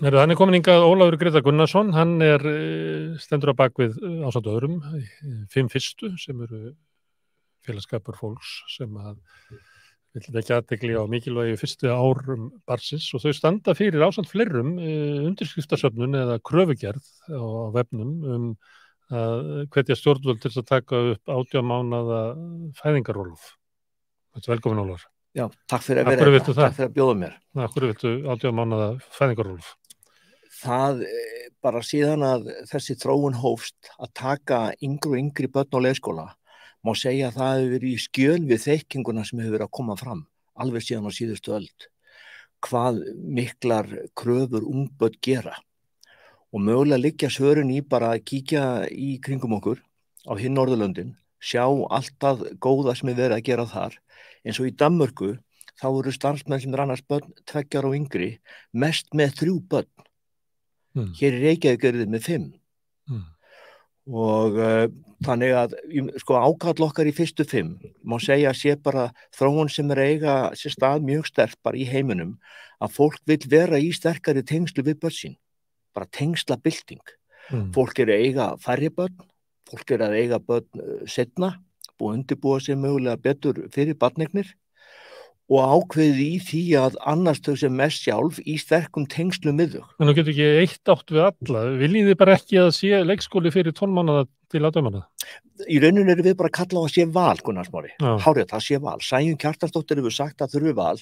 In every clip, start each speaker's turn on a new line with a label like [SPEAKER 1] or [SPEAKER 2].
[SPEAKER 1] Hann komin hingað Ólafur Grétar Gunnarsson, hann stendur á bak við ásamt öðrum, 5 fyrstu sem eru félagsskapur fólks sem að vill vekja athygli á mikilvægi fyrstu árum barnsins og þau standa fyrir ásamt fleirum undirskriftasöfnun eða kröfugerð á vefnum að hvetja stjórnvöld til að taka upp 18 mánaða fæðingarorlof. Velkomin Ólafur.
[SPEAKER 2] Já, takk fyrir að vera hérna, takk fyrir að bjóða mér.
[SPEAKER 1] Af hverju viltu 18 mánaða fæðingarorlof?
[SPEAKER 2] Það bara síðan að þessi þróun hófst að taka yngri og yngri börn á leikskóla, má segja að það hefur verið í skjöl við þekkinguna sem hefur verið að koma fram, alveg síðan á síðustu öld, hvað miklar kröfur ungbörn gera. Og mögulega liggja svörin í bara að kíkja í kringum okkur á hinn Norðurlöndin, sjá alltaf góða sem verið að gera þar. Eins og í Danmörku, þá eru starfsmenn sem annars börn 2 ára og yngri, mest með 3 börn. Hér í Reykjavík eru þið með 5. Og þannig að ákall okkar í fyrstu 5 má segja að sé bara þróun sem eiga sér stað mjög sterkt bara í heiminum, að fólk vill vera í sterkari tengslu við börn sín, bara tengslabylting. Fólk að eiga færri börn, fólk að eiga börn seinna, búið að undirbúa sig mögulega betur fyrir barneignir og ákveði í því að annars þau sem mest sjálf í sterkum tengslum við þau.
[SPEAKER 1] En þú getur ekki eitt átt við alla. Viljið þið bara ekki að sé leikskóli fyrir 12 mánaða til 18 mánaða?
[SPEAKER 2] Í rauninu erum við bara að kalla á að sé val, Gunnar Smári. Hárið, það sé val. Sæunn Kjartansdóttir hefur sagt að þurfi val,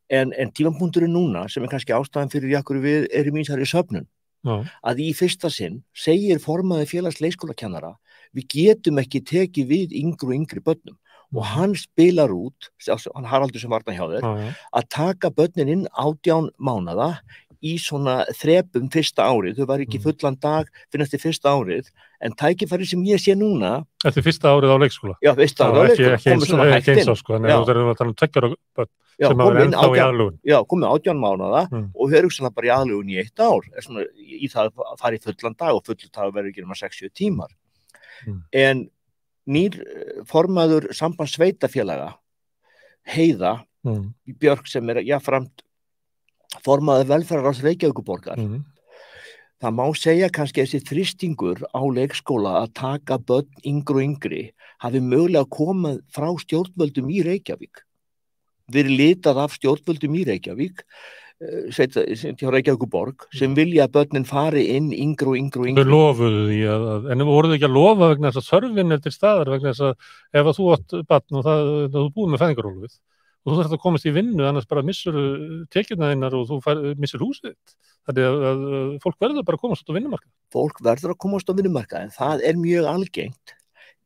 [SPEAKER 2] en tímapunkturinn núna, sem kannski ástæðan fyrir okkur við erum í þessari söfnun, að í fyrsta sinn segir formaður félags leikskólakennara, við getum ekki tekið við yngri og yngri börnum. Og hann spilar út, hann Haraldur sem varna hjá þér, að taka börnin inn 18 mánaða í svona þrepum fyrsta árið. Þau var ekki fullan dag fyrir eftir fyrsta árið, en tækifæri sem ég sé núna...
[SPEAKER 1] Eftir fyrsta árið á leikskóla?
[SPEAKER 2] Já, fyrsta árið á leikskóla, komið svona hægt inn.
[SPEAKER 1] Þannig að þú erum að tala 2 ára börn sem er ennþá í aðlugun.
[SPEAKER 2] Já, komið 18 mánaða og höfðu svona bara í aðlugun í 1 ár, í það að fara í fullan dag og fullu dag verður ekki nema 60 tímar. En nýr formaður sambands sveitafélaga, Heiða Björk, sem jafnframt formaður velferðarráðs Reykjavíkurborgar, það má segja kannski þessi þrýstingur á leikskóla að taka börn yngri og yngri hafi mögulega komið frá stjórnvöldum í Reykjavík. Verið litað af stjórnvöldum í Reykjavík, hjá Reykjavíkurborg, sem vilja að börnin fari inn yngri og yngri og yngri.
[SPEAKER 1] Þau lofuðu því en voruð ekki að lofa vegna þess að þörfin til staðar, vegna þess að ef þú átt barn og þú búið með fæðingarorlofið og þú þarft að komast í vinnu, annars bara missur tekjurnar þínar og þú missur húsið þitt. Þannig að fólk verður bara að komast út á vinnumarkað.
[SPEAKER 2] Fólk verður að komast á vinnumarkað, en það mjög algengt,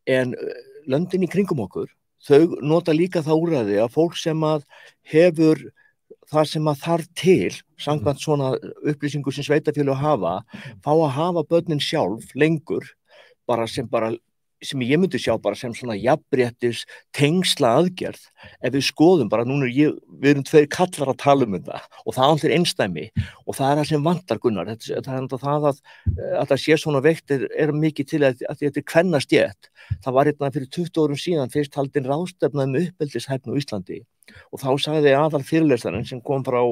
[SPEAKER 2] en löndin í kringum okkur, þau nota líka það úrræði að fólk sem að hefur það sem að þarf til, samkvæmt svona upplýsingu sem sveitafélög hafa, fá að hafa börnin sjálf lengur, sem ég myndi sjá bara sem svona jafnréttis tengsla aðgerð, ef við skoðum bara, núna við erum 2 kallar að tala þetta, og það allir einstæmi, og það það sem vantar, Gunnar, það að það sé svona veikt mikið til að þetta kvennastétt. Það var hérna fyrir 20 árum síðan fyrst haldin ráðstefna uppeldishæfni á Íslandi, og þá sagði aðal fyrirlesarinn sem kom frá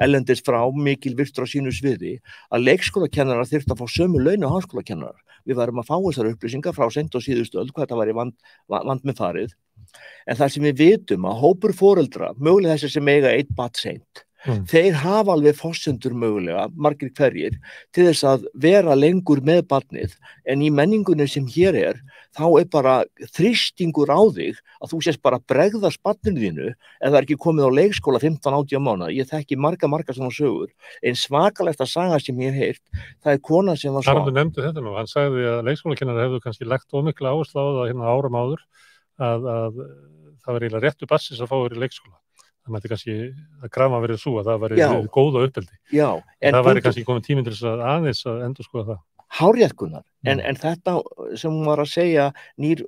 [SPEAKER 2] erlendis frá, mikil virtur á sínu sviði, að leikskólakennarar þyrftu að fá sömu laun og háskólakennarar. Við varum að fá þessar upplýsingar frá seint og síðustu öld, hvað þetta var í vand með farið. En það sem við vitum að hópur foreldra, mögulega þessi sem eiga 1 barn seint, þeir hafa alveg forsendur mögulega, margir hverjir, til þess að vera lengur með barnið, en í menningunni sem hér þá bara þrýstingur á þig að þú sést bara bregðast barninu þínu ef það ekki komið á leikskóla 15-18 mánaða. Ég þekki marga svona sögur. Ein svakalegt að saga sem ég hef heyrt, það kona sem var
[SPEAKER 1] Haraldur nefndi þetta nú, hann sagði að leikskólakennarar hefðu kannski lagt of mikla áherslu á það hérna árum áður að það var eiginlega réttu barnsins að fá verið í leikskóla. Það mætti kannski að krafa verið svo að það væri góða uppeldi.
[SPEAKER 2] Já, en
[SPEAKER 1] það væri kannski komið tíminn til þess að aðeins að endurskoða það.
[SPEAKER 2] Hárrétt, Gunnar, en þetta sem hún var að segja, nýr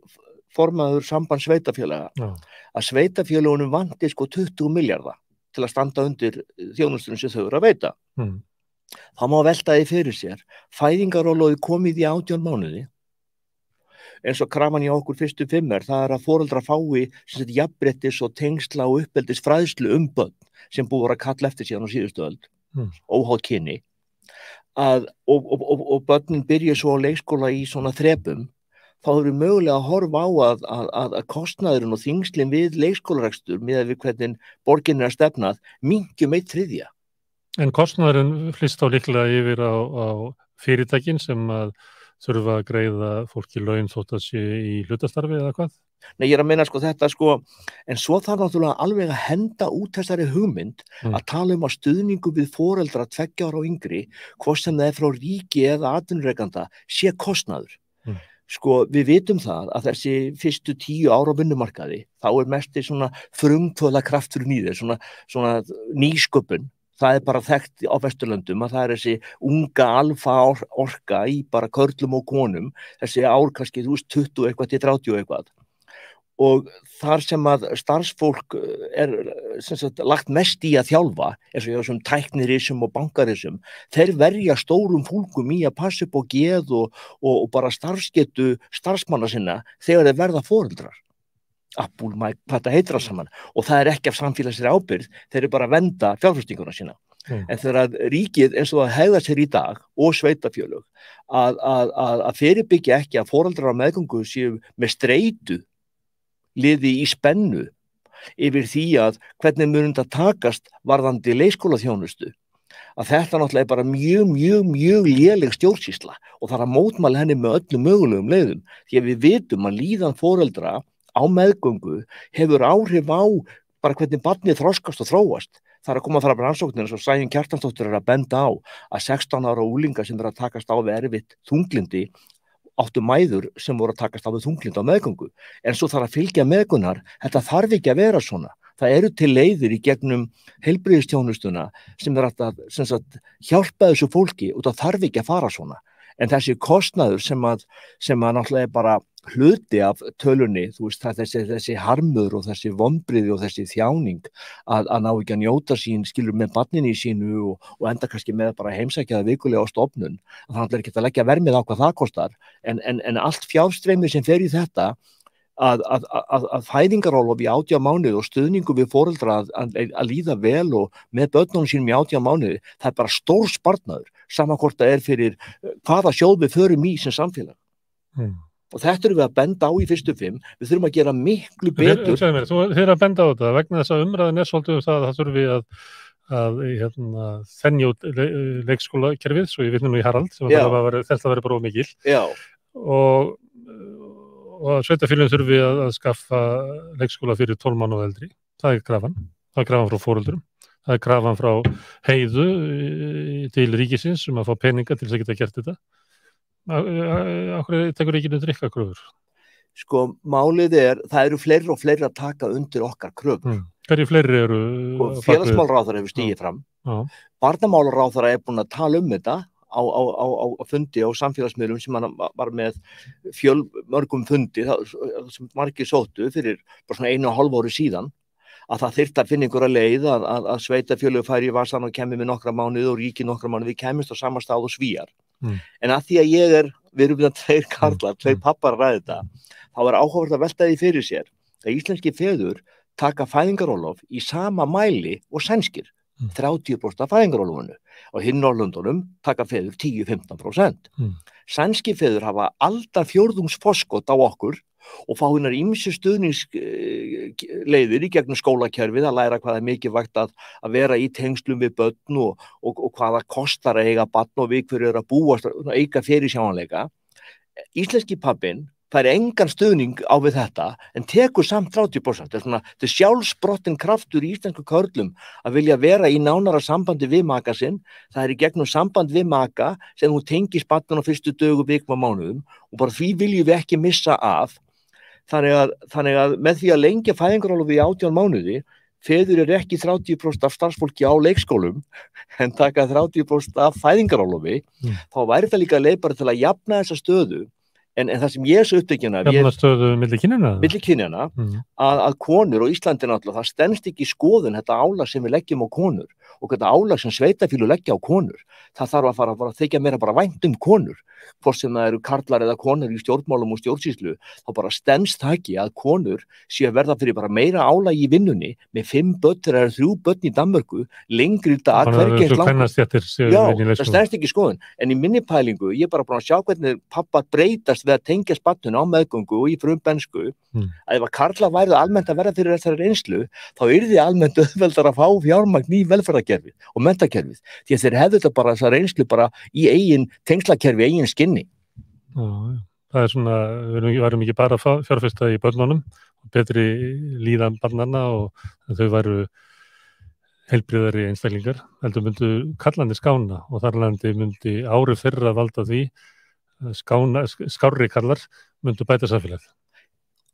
[SPEAKER 2] formaður sambands sveitafélaga, að sveitafélögunum vanti 20 milljarða til að standa undir þjónustunum sem þau eru að veita. Það má velta því fyrir sér, fæðingarorlofið komið í 18 mánuði, eins og krafan í okkur fyrstu 5 það að foreldrar fái jafnréttis og tengsla og uppeldis fræðslu börn sem búið að kalla eftir síðan á síðustu öld, óháð kyni. og börnin byrja svo á leikskóla í svona þrepum, þá erum við mögulega að horfa á að kostnaðurinn og þingslin við leikskólarekstur miðað við hvernig borgin að stefnað minnkjum 1/3.
[SPEAKER 1] En kostnaðurinn flýst þá líklega yfir á fyrirtækin sem að þurfa að greiða fólki laun þótt að sé í hlutastarfi eða hvað?
[SPEAKER 2] Nei, ég að meina þetta en svo þarf náttúrulega alveg að henda út þessari hugmynd að tala að stuðningu við foreldra 2 ára og yngri, hvort sem það frá ríki eða atvinnurekanda, sé kostnaður. Við vitum það að þessi fyrstu 10 ára á vinnumarkaði, þá mesti svona frumkvöðla krafturinn í þeir, svona nýsköpun. Það bara þekkt á Vesturlöndum að það þessi unga alfa orka í bara körlum og konum, þessi ár kannski 20 eitthvað til 30 eitthvað. Og þar sem að starfsfólk lagt mest í að þjálfa, eins og þessum tæknirisum og bankarisum, þeir verja stórum fólkum í að passa upp á geð og bara starfsgetu starfsmanna sinna þegar þeir verða foreldrar. Apple, Mike, hvað það heitir það saman, og það ekki af samfélagslegri ábyrgð, þeir bara að venda fjárfestinguna sína. En þegar ríkið eins og það hegðar sér í dag og sveitafjölög að fyrirbyggja ekki að foreldrar á meðgöngu séu með streitu liði í spennu yfir því að hvernig mun þetta takast varðandi leikskólaþjónustu, að þetta náttúrulega bara mjög léleg stjórnsýsla og það að mótmæla henni með öllum mögulegum leiðum, því að við vitum að líðan foreldra á meðgöngu hefur áhrif á bara hvernig barnið þroskast og þróast. Það að koma fram rannsóknir eins og Sæunn Kjartansdóttir að benda á að 16 ára unglingar sem að takast á við erfitt þunglindi áttu mæður sem voru að takast á við þunglind á meðgöngu. En svo þarf að fylgja meðgöngunar, þetta þarf ekki að vera svona. Það til leiðir í gegnum heilbrigðisþjónustuna sem að hjálpa þessu fólki og það þarf ekki að fara svona. En þessi kostnaður sem að náttúrulega bara hluti af tölunni, þessi harmur og þessi vonbrigði og þessi þjáning að ná ekki að njóta sín, skilur með barninni í sínu og enda kannski með bara heimsækjaða vikulega á stofnun, að það ekki að leggja vermið á hvað það kostar, en allt fjárstreymið sem fer í þetta að fæðingarorlof í 18 mánuði og stuðningu við foreldra að líða vel og með börnunum sínum í 18 mánuði, það bara stór sparnaður, sama hvort það fyrir hvaða sjóð við förum í sem samfélag. Og þetta erum við að benda á í fyrstu 5, við þurfum að gera miklu betur.
[SPEAKER 1] Þú er að benda á þetta, vegna þess að umræðin svolítið það þurfum við að þenja út leikskólakerfið, svo ég vitna nú í Harald, sem þetta verið bara of mikil. Og sveitarfélögin þurfum við að skaffa leikskóla fyrir 12 mánuða eldri. Það krafan. Það krafan frá foreldrum. Það krafan frá Heiðu til ríkisins að fá peninga til þess að geta gert þetta. Akkur tekur ekki drykkakröfur?
[SPEAKER 2] Málið það eru fleiri og fleiri að taka undir okkar kröfur.
[SPEAKER 1] Hverju fleiri eru?
[SPEAKER 2] Félagsmálaráðherra hefur stigið fram. Barnamálaráðherra búin að tala þetta á fundi á samfélagsmiðlum sem hann var með fjölmörgum fundi sem margir sóttu fyrir bara svona 1,5 ári síðan, að það þyrfti að finna einhverja leið að sveitarfélög færi í vasann og kemur með nokkra mánuði og ríki nokkra mánuði, við kemumst á sama stað og Svíar. En að því að við erum við 2 karlar, 2 pappar að ræða þetta, þá áhugavert að velta því fyrir sér að íslenski feður taka fæðingarorlof í sama mæli og sænskir, 30% af fæðingarorlofinu. Á hinn Norðurlöndunum taka feður 10-15%. Sænski feður hafa aldarfjórðungsforskot á okkur og fá hinnar ýmsu stuðningsleiðir í gegnum skólakerfið að læra hvað mikilvægt að vera í tengslum við börn og hvað það kostar að eiga barn og við hverju að búast og eiga fyrirsjáanleika. Íslenski pabbinn fær engan stuðning á við þetta en tekur samt 30%. Þetta sjálfsbrottin kraftur í íslensku körlum að vilja vera í nánara sambandi við maka sinn. Það í gegnum samband við maka sem hún tengist barninu á fyrstu dögum, vikum og mánuðum og bara því viljum við ekki missa af. Þannig að með því að lengja fæðingarorlofi í 18 mánuði, feður ekki 30% af starfsfólki á leikskólum en taka 30% af fæðingarorlofi, þá væri það líka leið bara til að jafna þessa stöðu En það sem ég er svo upptekinn af,
[SPEAKER 1] Jafnastöðu milli kynjanna?
[SPEAKER 2] milli kynjanna, að konur og Íslandi náttúrulega, það stenst ekki í skoðun þetta álag sem við leggjum á konur og þetta álag sem sveitarfélög leggja á konur. Það þarf að fara að þykja meira bara vænt konur, hvort sem það eru karlar eða konur í stjórnmálum og stjórnsýslu, þá bara stenst það ekki að konur séu að verða fyrir bara meira álag í vinnunni með 5 börn, þegar það eru 3 börn í Danmörku, lengri dag, hvergi eins langt. Já, það stenst ekki í skoðun. En í minni pælingu, ég er bara búin að sjá hvernig pappa breytast við að tengja spattun á meðgöngu og í frumbensku, að ef að karlar væru almennt að verða fyrir þessari reynslu, þá yrði almennt auðveldar að fá fjármagn í velferðarkerfið og menntakerfið, því að þeir hefðu þetta bara þessa reynslu bara í eigin tengslakerfi, eigin skinni.
[SPEAKER 1] Já, það er svona, við varum ekki bara að fjárfesta í börnunum, betri líðan barnanna og þau væru heilbrigðari einstaklingar, heldur myndu kallandi skána og þar landi myndi árið þeirra valda því skárri kallar myndu bæta samfélagið.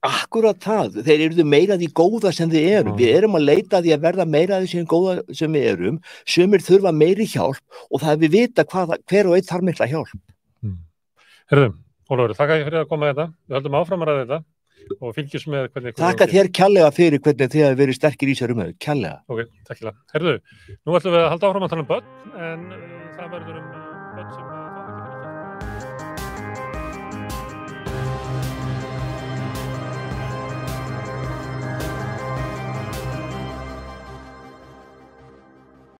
[SPEAKER 2] Akkurat það, þeir eru meira því góða sem þið erum. Við erum að leita því að verða meira því sem góða sem við erum. Sumir þurfa meiri hjálp og það er við vita hver og einn þarf mikla hjálp.
[SPEAKER 1] Herðu, Ólafur, þakka ég fyrir að koma þetta. Við höldum áfram að ræða þetta og fylgjumst með hvernig...
[SPEAKER 2] Þakka þér kærlega fyrir hvernig þið hafi verið sterkir í sér umhverju, kærlega.
[SPEAKER 1] Ok, takk fyrir. Herðu, nú ætlum við að halda áfram að tala börn, en það verður börn sem